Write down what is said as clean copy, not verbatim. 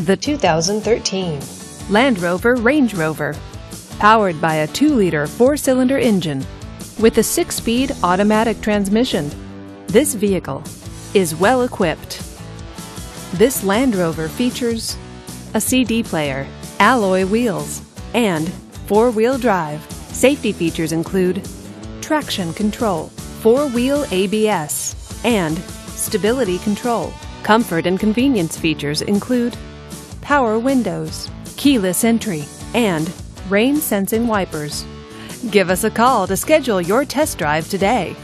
The 2013 Land Rover Range Rover. Powered by a 2-liter 4-cylinder engine with a 6-speed automatic transmission, this vehicle is well equipped. This Land Rover features a CD player, alloy wheels, and 4-wheel drive. Safety features include traction control, 4-wheel ABS, and stability control. Comfort and convenience features include power windows, keyless entry, and rain-sensing wipers. Give us a call to schedule your test drive today.